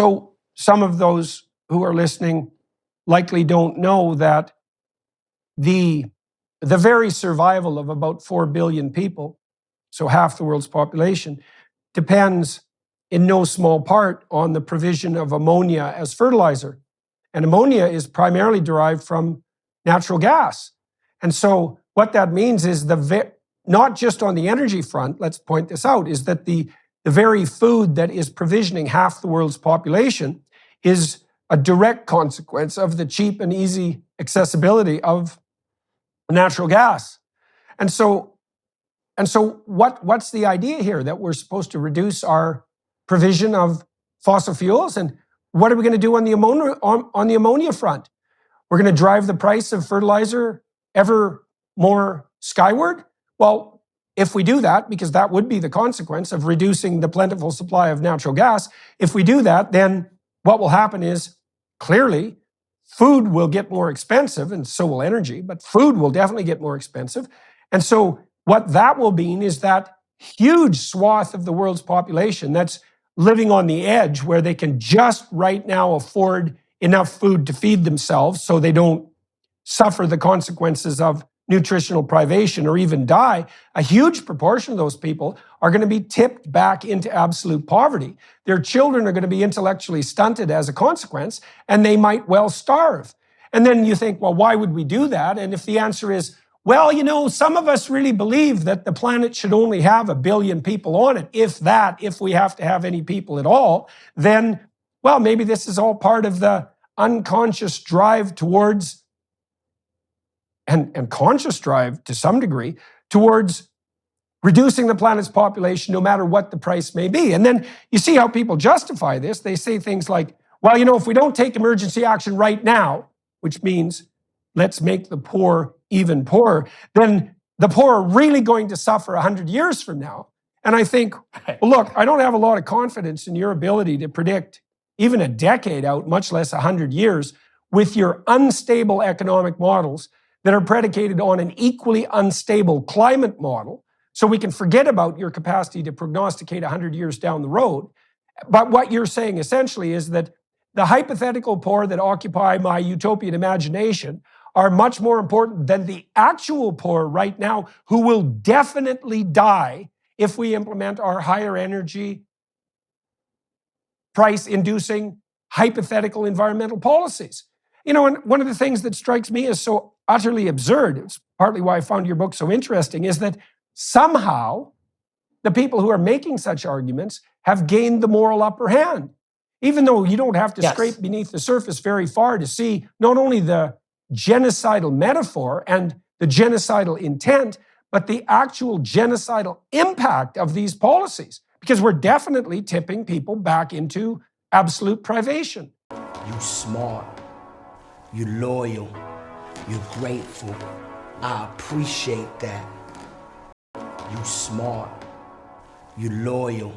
so some of those who are listening likely don't know that the very survival of about 4 billion people, so half the world's population, depends in no small part on the provision of ammonia as fertilizer. And ammonia is primarily derived from natural gas. And so what that means is not just on the energy front, let's point this out, is that the very food that is provisioning half the world's population is a direct consequence of the cheap and easy accessibility of natural gas. And so what's the idea here? That we're supposed to reduce our provision of fossil fuels? And what are we going to do on the ammonia front? We're going to drive the price of fertilizer ever more skyward? Well, if we do that, because that would be the consequence of reducing the plentiful supply of natural gas, if we do that, then what will happen is, clearly, food will get more expensive, and so will energy, but food will definitely get more expensive. And so what that will mean is that huge swath of the world's population that's living on the edge, where they can just right now afford enough food to feed themselves so they don't suffer the consequences of nutritional privation or even die, a huge proportion of those people are going to be tipped back into absolute poverty. Their children are going to be intellectually stunted as a consequence, and they might well starve. And then you think, well, why would we do that? And if the answer is, well, you know, some of us really believe that the planet should only have 1 billion people on it, if we have to have any people at all, then, well, maybe this is all part of the unconscious drive towards, and conscious drive to some degree, towards reducing the planet's population no matter what the price may be. And then you see how people justify this. They say things like, well, you know, if we don't take emergency action right now, which means let's make the poor even poorer, then the poor are really going to suffer 100 years from now. And I think, well, look, I don't have a lot of confidence in your ability to predict even a decade out, much less 100 years, with your unstable economic models that are predicated on an equally unstable climate model. So we can forget about your capacity to prognosticate 100 years down the road. But what you're saying essentially is that the hypothetical poor that occupy my utopian imagination are much more important than the actual poor right now, who will definitely die if we implement our higher energy price-inducing hypothetical environmental policies. You know, and one of the things that strikes me as so utterly absurd, it's partly why I found your book so interesting, is that somehow the people who are making such arguments have gained the moral upper hand. Even though you don't have to scrape beneath the surface very far to see not only the genocidal metaphor and the genocidal intent, but the actual genocidal impact of these policies. Because we're definitely tipping people back into absolute privation. You smart, you loyal, you're grateful. I appreciate that. You smart, you loyal,